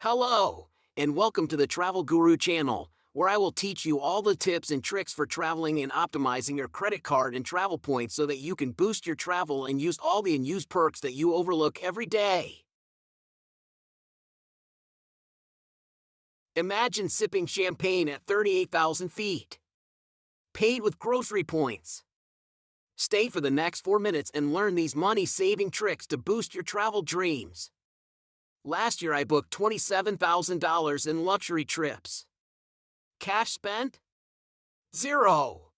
Hello, and welcome to the Travel Guru channel, where I will teach you all the tips and tricks for traveling and optimizing your credit card and travel points so that you can boost your travel and use all the unused perks that you overlook every day. Imagine sipping champagne at 38,000 feet, paid with grocery points. Stay for the next 4 minutes and learn these money-saving tricks to boost your travel dreams. Last year I booked $27,000 in luxury trips. Cash spent? Zero.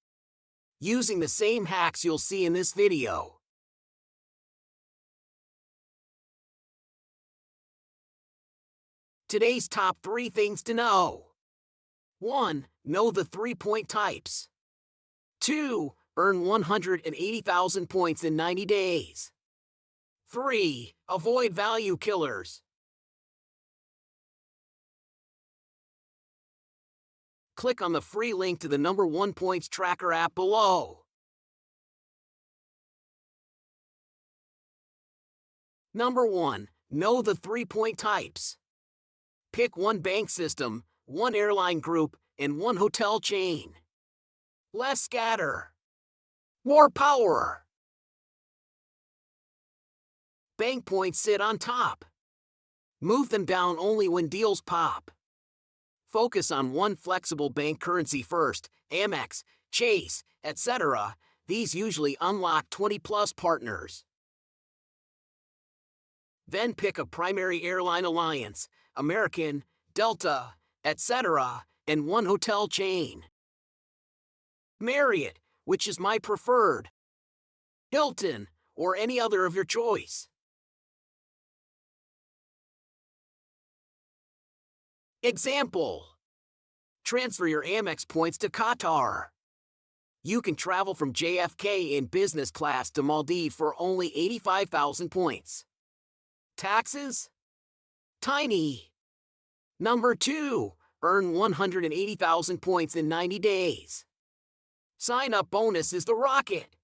Using the same hacks you'll see in this video. Today's top 3 things to know. 1. Know the 3-point types. 2. Earn 180,000 points in 90 days. 3. Avoid value killers. Click on the free link to the number 1 points tracker app below. Number 1. Know the 3-point types. Pick one bank system, one airline group, and one hotel chain. Less scatter. More power. Bank points sit on top. Move them down only when deals pop. Focus on one flexible bank currency first, Amex, Chase, etc. These usually unlock 20+ partners. Then pick a primary airline alliance, American, Delta, etc., and one hotel chain. Marriott, which is my preferred. Hilton, or any other of your choice. Example. Transfer your Amex points to Qatar. You can travel from JFK in business class to Maldives for only 85,000 points. Taxes? Tiny. Number 2. Earn 180,000 points in 90 days. Sign-up bonus is the rocket.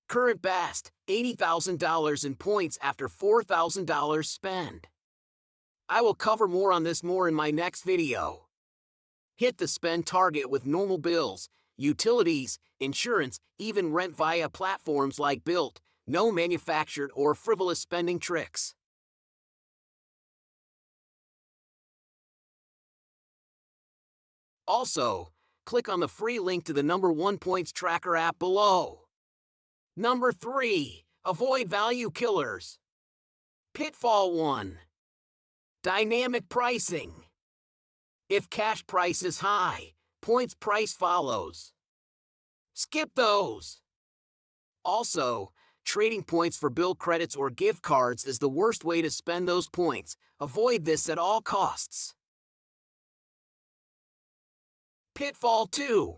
Current best, $80,000 in points after $4,000 spend. I will cover more on this in my next video. Hit the spend target with normal bills, utilities, insurance, even rent via platforms like Bilt. No manufactured or frivolous spending tricks. Also, click on the free link to the number 1 points tracker app below. Number 3. Avoid value killers. Pitfall 1. Dynamic pricing. If cash price is high, points price follows. Skip those. Also, trading points for bill credits or gift cards is the worst way to spend those points. Avoid this at all costs. Pitfall 2.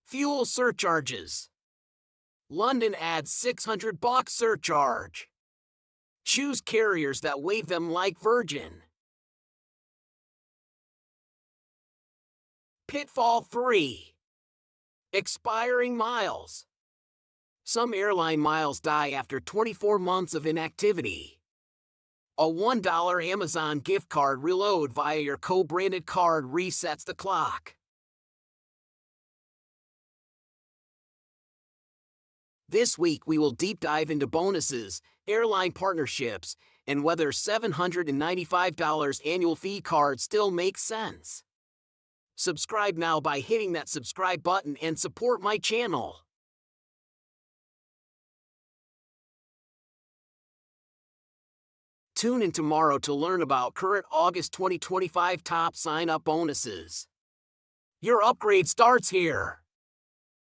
Fuel surcharges. London adds $600 surcharge. Choose carriers that waive them like Virgin. Pitfall 3. Expiring miles. Some airline miles die after 24 months of inactivity. A $1 Amazon gift card reload via your co-branded card resets the clock. This week we will deep dive into bonuses, airline partnerships, and whether $795 annual fee card still makes sense. Subscribe now by hitting that subscribe button and support my channel. Tune in tomorrow to learn about current August 2025 top sign-up bonuses. Your upgrade starts here.